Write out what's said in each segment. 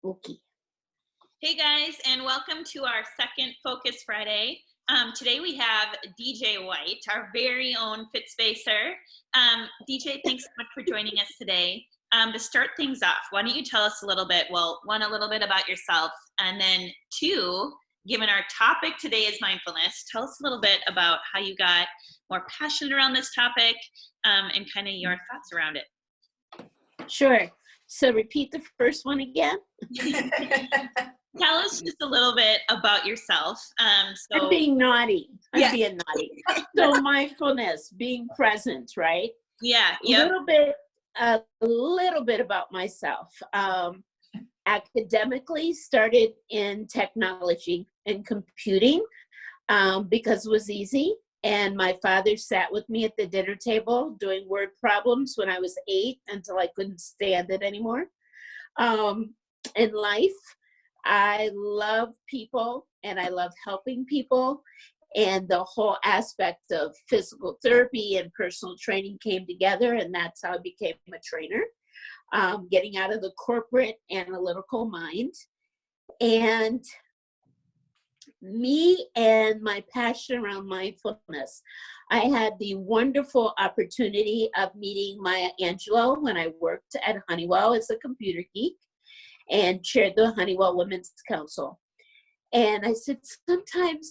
Okay. Hey guys, and welcome to our second Focus Friday. Today we have DJ White, our very own Fit Spacer. DJ, thanks so much for joining us today. To start things off, why don't you tell us a little bit, well, one, a little bit about yourself, and then two, given our topic today is mindfulness, tell us a little bit about how you got more passionate around this topic and kind of your thoughts around it. Sure. So repeat the first one again. Tell us just a little bit about yourself. I'm being naughty. I'm Yeah. being naughty. So mindfulness, being present, right? Yeah. Yep. A little bit about myself. Academically, started in technology and computing because it was easy. And my father sat with me at the dinner table doing word problems when I was 8 until I couldn't stand it anymore. In life, I love people and I love helping people. And the whole aspect of physical therapy and personal training came together. And that's how I became a trainer, getting out of the corporate analytical mind. And me and my passion around mindfulness. I had the wonderful opportunity of meeting Maya Angelou when I worked at Honeywell as a computer geek and chaired the Honeywell Women's Council. And I said, sometimes,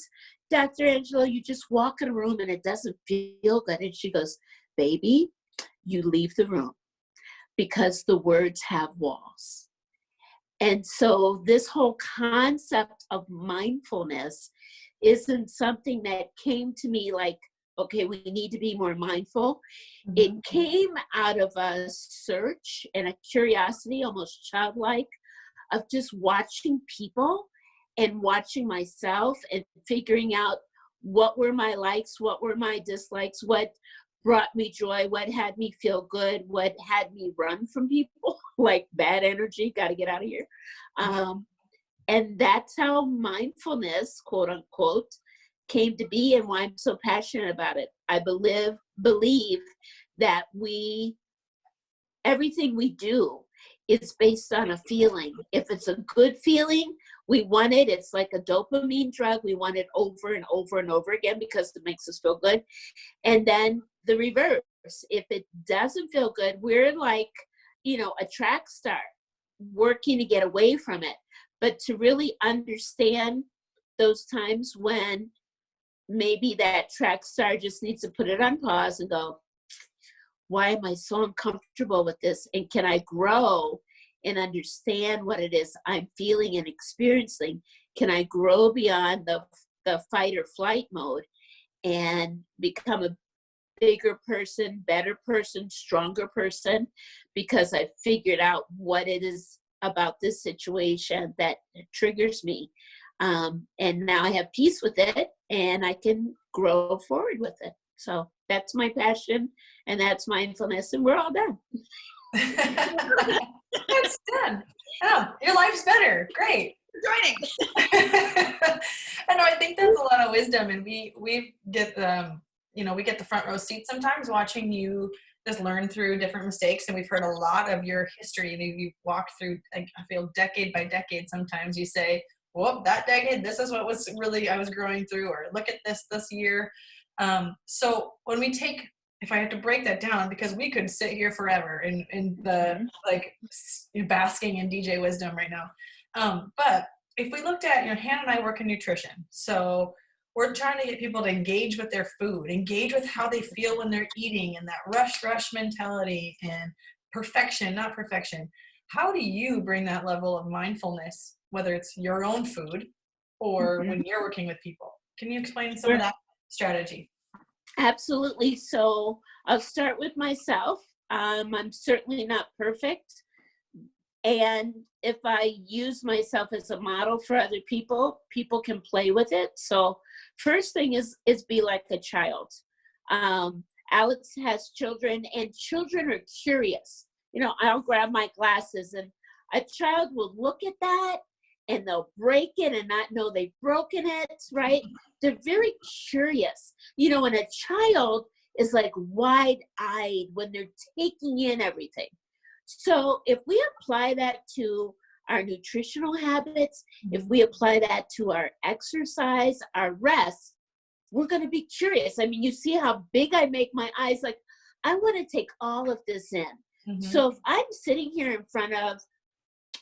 Dr. Angelou, you just walk in a room and it doesn't feel good. And she goes, baby, you leave the room because the words have walls. And so this whole concept of mindfulness isn't something that came to me like, okay, we need to be more mindful. Mm-hmm. It came out of a search and a curiosity, almost childlike, of just watching people and watching myself and figuring out what were my likes, what were my dislikes, what brought me joy, what had me feel good, what had me run from people, like bad energy, got to get out of here. And that's how mindfulness, quote unquote, came to be and why I'm so passionate about it. I believe that everything we do is based on a feeling. If it's a good feeling, we want it. It's like a dopamine drug. We want it over and over and over again because it makes us feel good. And then the reverse, if it doesn't feel good, we're like, a track star working to get away from it. But to really understand those times when maybe that track star just needs to put it on pause and go, why am I so uncomfortable with this? And can I grow and understand what it is I'm feeling and experiencing? Can I grow beyond the fight or flight mode and become a bigger person, better person, stronger person, because I figured out what it is about this situation that triggers me. And now I have peace with it and I can grow forward with it. So that's my passion and that's mindfulness, and we're all done. That's done. Oh, your life's better. Great. Joining. I know, I think that's a lot of wisdom, and we get we get the front row seat sometimes watching you just learn through different mistakes, and we've heard a lot of your history. You walk through, like, I feel decade by decade. Sometimes you say, "Whoop, that decade, this is what was really I was growing through," or "Look at this year." So when we take, if I have to break that down, because we could sit here forever in the basking in DJ wisdom right now. But if we looked at, Hannah and I work in nutrition, so we're trying to get people to engage with their food, engage with how they feel when they're eating, and that rush mentality and perfection, not perfection. How do you bring that level of mindfulness, whether it's your own food or when you're working with people? Can you explain some of that strategy? Absolutely. So I'll start with myself. I'm certainly not perfect. And if I use myself as a model for other people, people can play with it. So first thing is be like a child. Alex has children, and children are curious. I'll grab my glasses and a child will look at that and they'll break it and not know they've broken it, right? They're very curious. And a child is like wide-eyed when they're taking in everything. So if we apply that to our nutritional habits, if we apply that to our exercise, our rest, we're going to be curious. I mean, you see how big I make my eyes, like, I want to take all of this in. So if I'm sitting here in front of,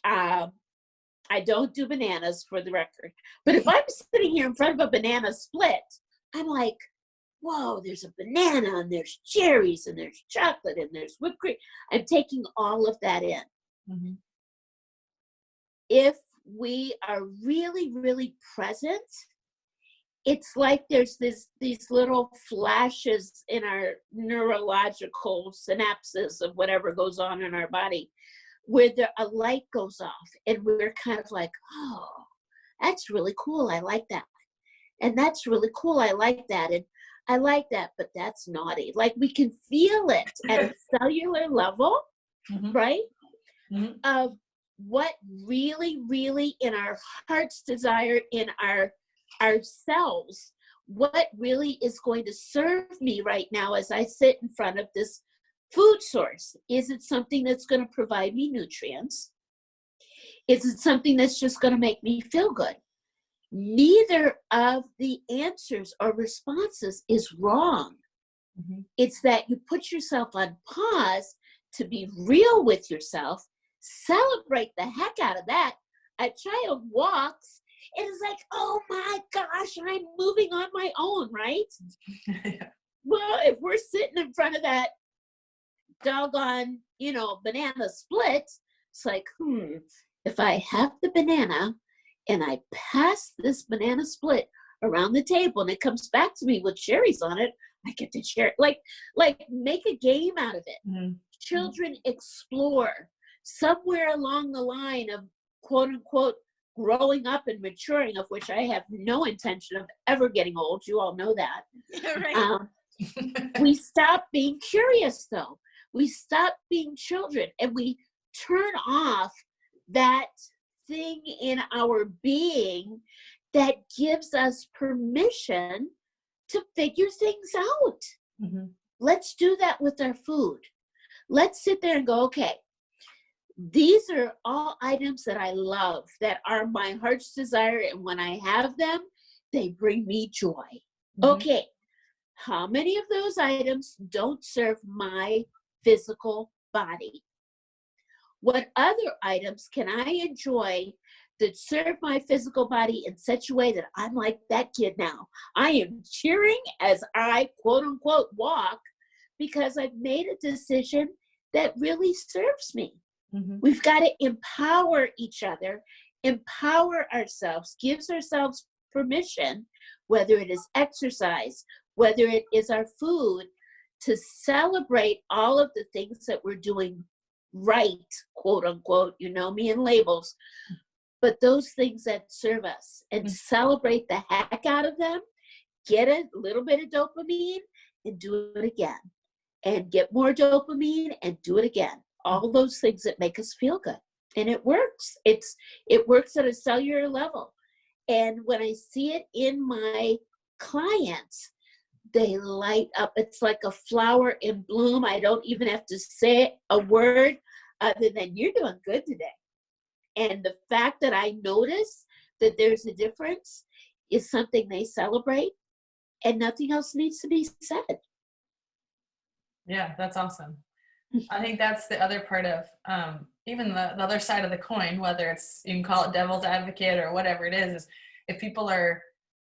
I don't do bananas for the record, but if I'm sitting here in front of a banana split, I'm like, whoa, there's a banana and there's cherries and there's chocolate and there's whipped cream. I'm taking all of that in. If we are really, really present, it's like there's these little flashes in our neurological synapses of whatever goes on in our body, where a light goes off and we're kind of like, oh, that's really cool. I like that. And that's really cool. I like that. And I like that, but that's naughty. Like we can feel it at a cellular level, right? Of what really, really in our heart's desire, in our cells, what really is going to serve me right now as I sit in front of this food source. Is it something that's going to provide me nutrients? Is it something that's just going to make me feel good? Neither of the answers or responses is wrong. It's that you put yourself on pause to be real with yourself, celebrate the heck out of that. A child walks, it is like, oh my gosh, I'm moving on my own, right? Well, if we're sitting in front of that doggone, banana split, it's like, if I have the banana and I pass this banana split around the table and it comes back to me with cherries on it, I get to share it. Like make a game out of it. Children explore. Somewhere along the line of quote unquote growing up and maturing, of which I have no intention of ever getting old. You all know that. Right. We stop being curious though. We stop being children and we turn off that thing in our being that gives us permission to figure things out. Let's do that with our food. Let's sit there and go, okay, these are all items that I love, that are my heart's desire, and when I have them, they bring me joy. Okay, how many of those items don't serve my physical body? What other items can I enjoy that serve my physical body in such a way that I'm like that kid now? I am cheering as I quote unquote walk because I've made a decision that really serves me. We've got to empower each other, empower ourselves, gives ourselves permission, whether it is exercise, whether it is our food, to celebrate all of the things that we're doing right, quote unquote, me and labels, but those things that serve us, and celebrate the heck out of them, get a little bit of dopamine and do it again, and get more dopamine and do it again. All those things that make us feel good. And it works. It works at a cellular level. And when I see it in my clients, they light up. It's like a flower in bloom. I don't even have to say a word other than you're doing good today. And the fact that I notice that there's a difference is something they celebrate, and nothing else needs to be said. Yeah, that's awesome. I think that's the other part of even the other side of the coin, whether it's, you can call it devil's advocate or whatever it is if people are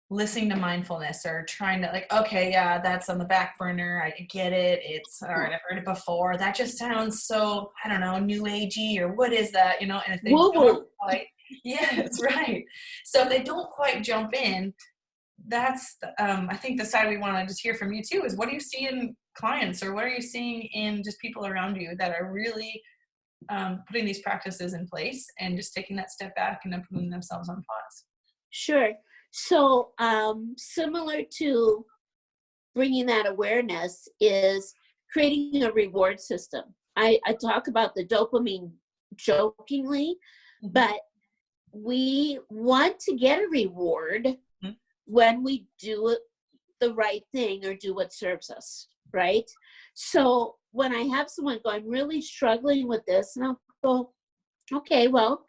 listening to mindfulness or trying to like, okay, yeah, that's on the back burner. I get it. It's, all right, I've heard it before. That just sounds so, I don't know, new agey, or what is that, and if they don't quite, yes, right. So if they don't quite jump in, that's, I think the side we want to just hear from you too is, what do you see in clients, or what are you seeing in just people around you that are really putting these practices in place and just taking that step back and then putting themselves on pause? Sure. So similar to bringing that awareness is creating a reward system. I talk about the dopamine jokingly, but we want to get a reward when we do the right thing or do what serves us, right? So when I have someone go, I'm really struggling with this, and I'll go, okay, well,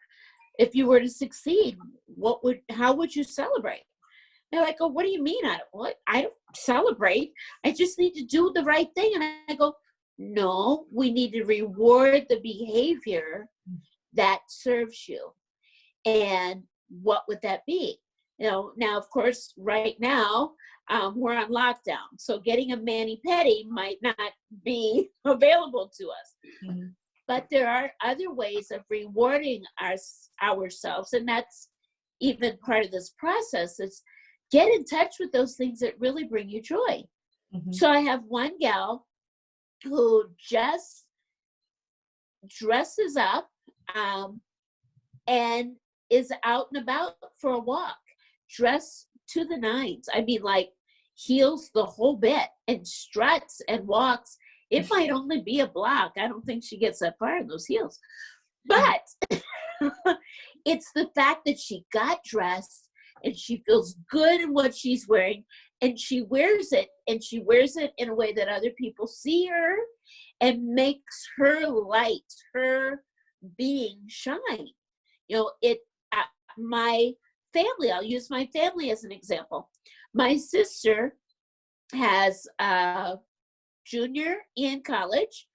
if you were to succeed, how would you celebrate? They're like, oh, what do you mean? I don't celebrate. I just need to do the right thing. And I go, no, we need to reward the behavior that serves you. And what would that be? Now, of course, right now, we're on lockdown. So getting a mani-pedi might not be available to us. Mm-hmm. But there are other ways of rewarding ourselves. And that's even part of this process, is get in touch with those things that really bring you joy. Mm-hmm. So I have one gal who just dresses up and is out and about for a walk, dressed to the nines. I mean, like, heels the whole bit and struts and walks. It might only be a block. I don't think she gets that far in those heels. But it's the fact that she got dressed and she feels good in what she's wearing, and she wears it, and she wears it in a way that other people see her and makes her light, her being shine. You know, my family, I'll use my family as an example. My sister has a junior in college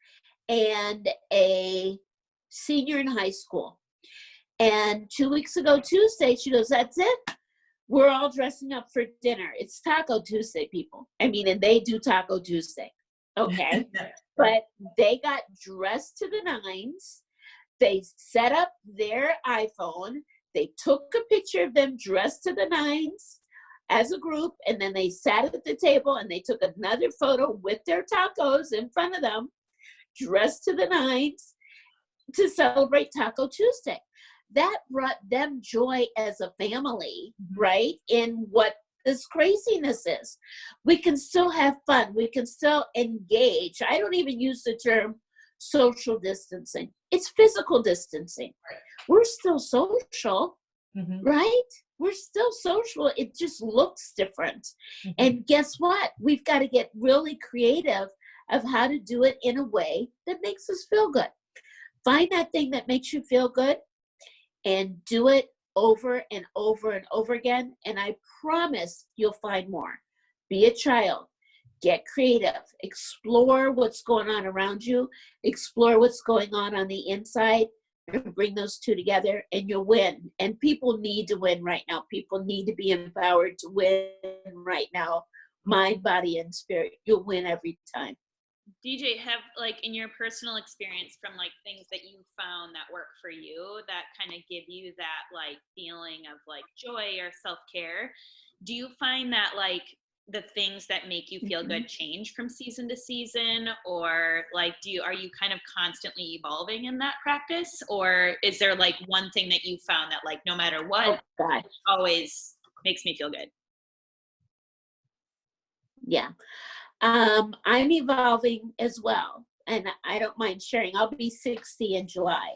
and a senior in high school. And 2 weeks ago, Tuesday, she goes, that's it. We're all dressing up for dinner. It's Taco Tuesday, people. I mean, and they do Taco Tuesday. Okay. But they got dressed to the nines. They set up their iPhone. They took a picture of them dressed to the nines as a group, and then they sat at the table and they took another photo with their tacos in front of them, dressed to the nines, to celebrate Taco Tuesday. That brought them joy as a family, right? In what this craziness is. We can still have fun. We can still engage. I don't even use the term social distancing. It's physical distancing. We're still social, right? We're still social. It just looks different. And guess what? We've got to get really creative of how to do it in a way that makes us feel good. Find that thing that makes you feel good and do it over and over and over again. And I promise you'll find more. Be a child. Get creative. Explore what's going on around you. Explore what's going on the inside. And bring those two together and you'll win. And people need to win right now. People need to be empowered to win right now. Mind, body, and spirit. You'll win every time. DJ, have, like, in your personal experience, from like things that you found that work for you that kind of give you that like feeling of like joy or self-care, do you find that like the things that make you feel good change from season to season, or like are you kind of constantly evolving in that practice, or is there like one thing that you found that like no matter what always makes me feel good? Yeah. I'm evolving as well, and I don't mind sharing. I'll be 60 in July,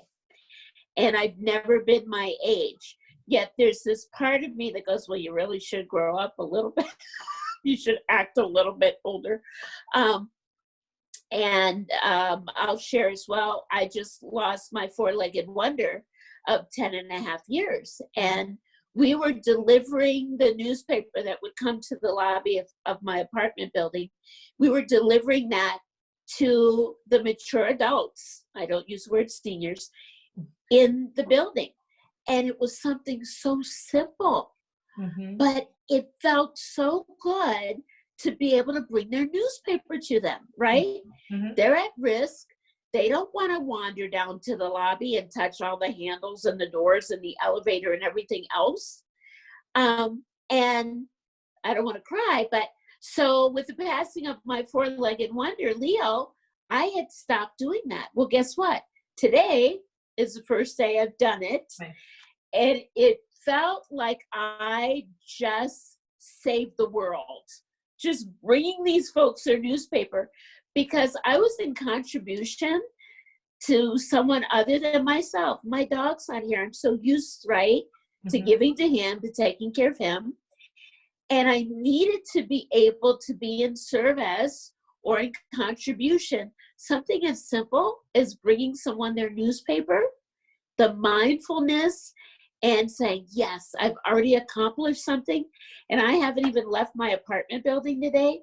and I've never been my age. Yet there's this part of me that goes, well, you really should grow up a little bit. You should act a little bit older. And I'll share as well, I just lost my four-legged wonder of 10 and a half years. And we were delivering the newspaper that would come to the lobby of my apartment building. We were delivering that to the mature adults, I don't use the word seniors, in the building. And it was something so simple, but it felt so good to be able to bring their newspaper to them, right? They're at risk. They don't want to wander down to the lobby and touch all the handles and the doors and the elevator and everything else. And I don't want to cry, but so with the passing of my four-legged wonder, Leo, I had stopped doing that. Well, guess what? Today is the first day I've done it. Right. And it felt like I just saved the world. Just bringing these folks their newspaper, because I was in contribution to someone other than myself. My dog's not here. I'm so used, right, to giving to him, to taking care of him. And I needed to be able to be in service or in contribution. Something as simple as bringing someone their newspaper, the mindfulness and saying, yes, I've already accomplished something and I haven't even left my apartment building today,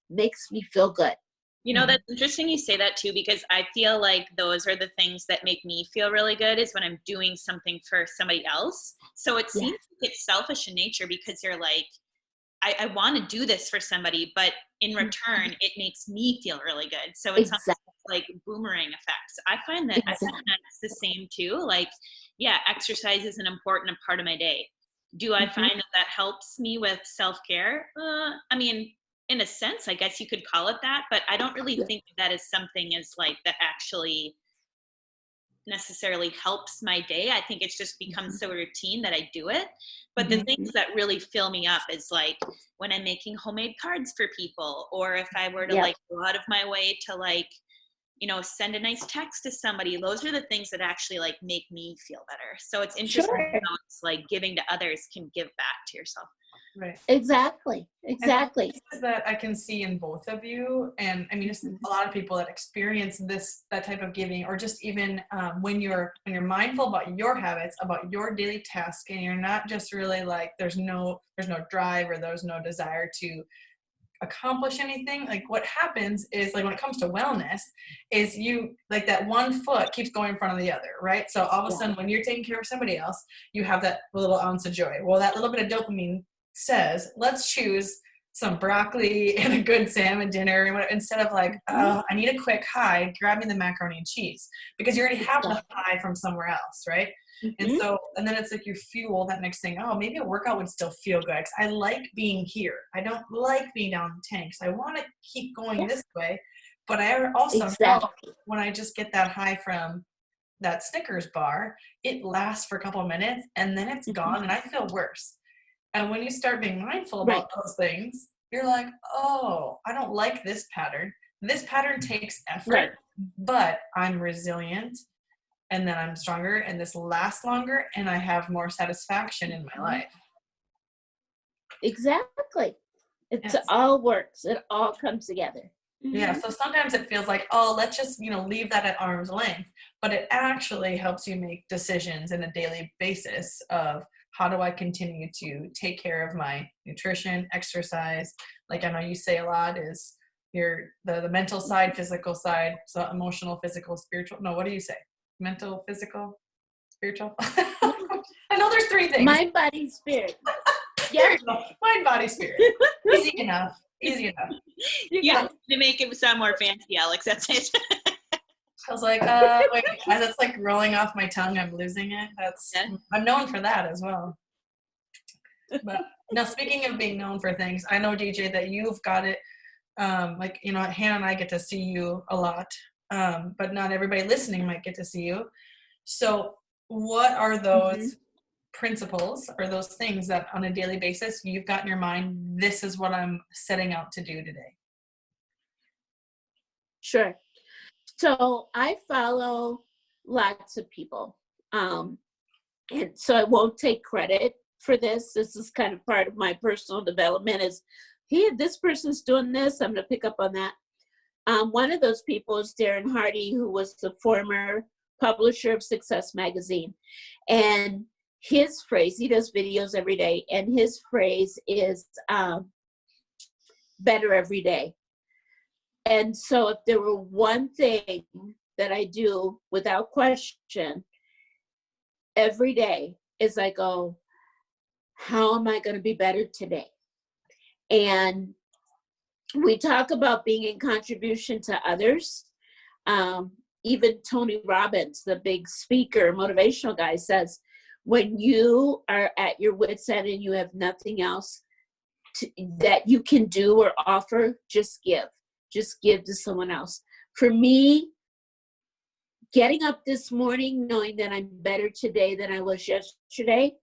makes me feel good. You know, that's interesting you say that too, because I feel like those are the things that make me feel really good is when I'm doing something for somebody else. So it seems like it's selfish in nature because you're like, I want to do this for somebody, but in return, it makes me feel really good. So it's like boomerang effects. I find that that's the same too. Like, yeah, exercise is an important part of my day. Do I find that helps me with self-care? I mean, in a sense, I guess you could call it that, but I don't really think that is something as like that actually necessarily helps my day. I think it's just become so routine that I do it. But the things that really fill me up is like when I'm making homemade cards for people, or if I were to like go out of my way to like, you know, send a nice text to somebody. Those are the things that actually like make me feel better. So it's interesting how it's like giving to others can give back to yourself. Right. Exactly. That I can see in both of you, and I mean, it's a lot of people that experience that type of giving, or just even when you're mindful about your habits, about your daily task, and you're not just really like there's no drive or there's no desire to accomplish anything. Like what happens is like when it comes to wellness is you like that one foot keeps going in front of the other, right? So all of a sudden when you're taking care of somebody else, you have that little ounce of joy. Well, that little bit of dopamine says, let's choose some broccoli and a good salmon dinner instead of like, oh, I need a quick high, grab me the macaroni and cheese, because you already have the high from somewhere else, right? And so, and then it's like you fuel that next thing. Oh, maybe a workout would still feel good because I like being here. I don't like being down in the tanks. I want to keep going this way, but I also know when I just get that high from that Snickers bar, it lasts for a couple of minutes and then it's gone and I feel worse. And when you start being mindful about those things, you're like, oh, I don't like this pattern. This pattern takes effort, but I'm resilient. And then I'm stronger and this lasts longer and I have more satisfaction in my life. Exactly. It all works. It all comes together. Yeah. So sometimes it feels like, oh, let's just, leave that at arm's length, but it actually helps you make decisions in a daily basis of how do I continue to take care of my nutrition, exercise. Like I know you say a lot is the mental side, physical side, so emotional, physical, spiritual. No, what do you say? Mental, physical, spiritual. I know there's three things. Mind, body, spirit. Yeah. Mind, body, spirit. Easy enough. Yeah, to make it sound more fancy, Alex. That's it. I was like, wait, as it's like rolling off my tongue, I'm losing it. I'm known for that as well. But now, speaking of being known for things, I know, DJ, that you've got it. Hannah and I get to see you a lot. But not everybody listening might get to see you. So what are those principles or those things that on a daily basis you've got in your mind, this is what I'm setting out to do today? Sure. So I follow lots of people. And so I won't take credit for this. This is kind of part of my personal development is, hey, this person's doing this. I'm going to pick up on that. One of those people is Darren Hardy, who was the former publisher of Success Magazine. And his phrase, he does videos every day, and his phrase is better every day. And so if there were one thing that I do without question every day is I go, how am I going to be better today? And we talk about being in contribution to others. Even Tony Robbins, the big speaker, motivational guy, says, when you are at your wit's end and you have nothing else that you can do or offer, just give. Just give to someone else. For me, getting up this morning knowing that I'm better today than I was yesterday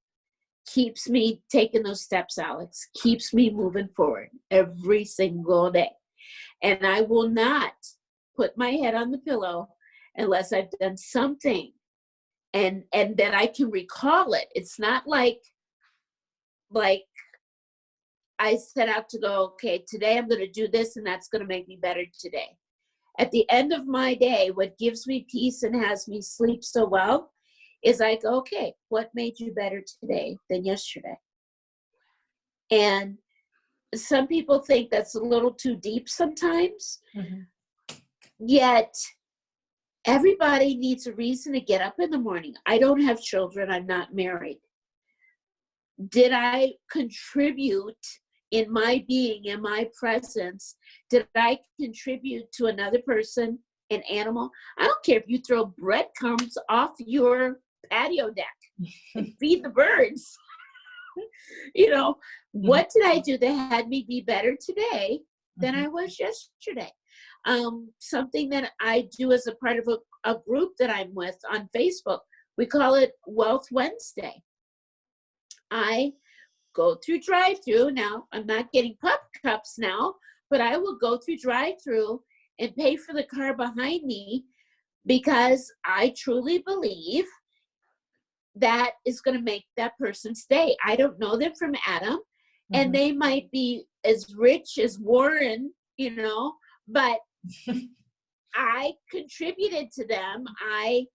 keeps me taking those steps, Alex, keeps me moving forward every single day. And I will not put my head on the pillow unless I've done something and that I can recall it. It's not like I set out to go, okay, today I'm going to do this and that's going to make me better today. At the end of my day, what gives me peace and has me sleep so well is I go, okay, what made you better today than yesterday? And some people think that's a little too deep sometimes, yet everybody needs a reason to get up in the morning. I don't have children. I'm not married. Did I contribute in my being, in my presence? Did I contribute to another person, an animal? I don't care if you throw breadcrumbs off your patio deck and feed the birds. You know, what did I do that had me be better today than I was yesterday? Something that I do as a part of a group that I'm with on Facebook, we call it Wealth Wednesday. I go through drive-through. Now, I'm not getting pup cups now, but I will go through drive-through and pay for the car behind me because I truly believe that is going to make that person stay. I don't know them from Adam, and they might be as rich as Warren, you know, but I contributed to them. I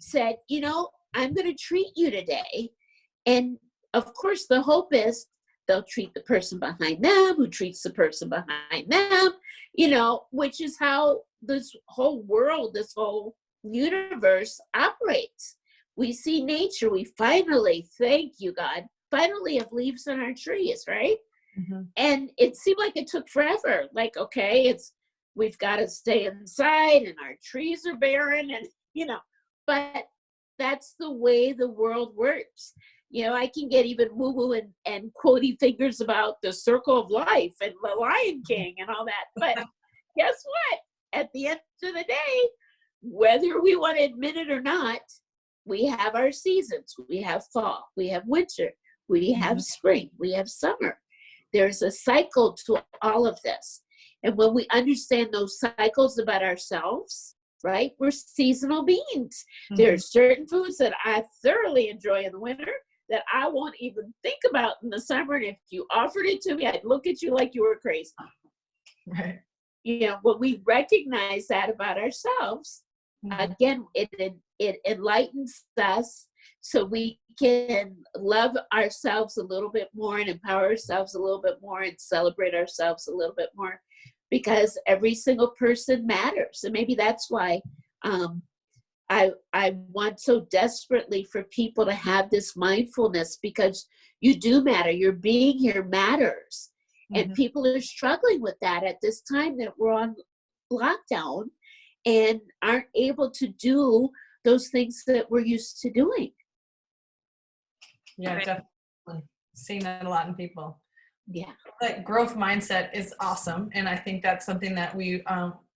said, you know, I'm going to treat you today. And of course, the hope is they'll treat the person behind them who treats the person behind them, you know, which is how this whole world, this whole universe operates. We see nature. We finally, thank you, God, finally have leaves on our trees, right? And it seemed like it took forever. Like, okay, we've got to stay inside and our trees are barren and, you know, but that's the way the world works. You know, I can get even woo-woo and quotey figures about the circle of life and the Lion King and all that. But guess what? At the end of the day, whether we want to admit it or not, we have our seasons. We have fall, we have winter, we have spring, we have summer. There's a cycle to all of this. And when we understand those cycles about ourselves, right, we're seasonal beings. There are certain foods that I thoroughly enjoy in the winter that I won't even think about in the summer. And if you offered it to me, I'd look at you like you were crazy. Right. You know, when we recognize that about ourselves, again, it enlightens us so we can love ourselves a little bit more and empower ourselves a little bit more and celebrate ourselves a little bit more, because every single person matters. And maybe that's why I want so desperately for people to have this mindfulness, because you do matter. Your being here matters. And people are struggling with that at this time that we're on lockdown and aren't able to do those things that we're used to doing. Yeah, definitely. Seeing that a lot in people. Yeah. That growth mindset is awesome. And I think that's something that we,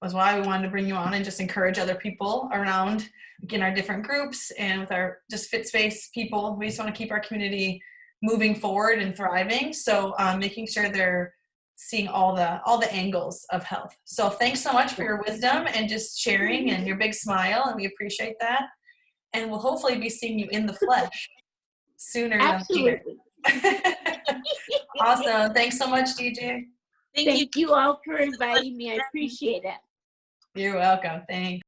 was why we wanted to bring you on and just encourage other people around, in our different groups and with our just fit space people. We just want to keep our community moving forward and thriving. So making sure they're seeing all the angles of health. So thanks so much for your wisdom and just sharing and your big smile. And we appreciate that. And we'll hopefully be seeing you in the flesh sooner than later. Awesome. Thanks so much, DJ. Thank you all for inviting me. I appreciate it. You're welcome. Thanks.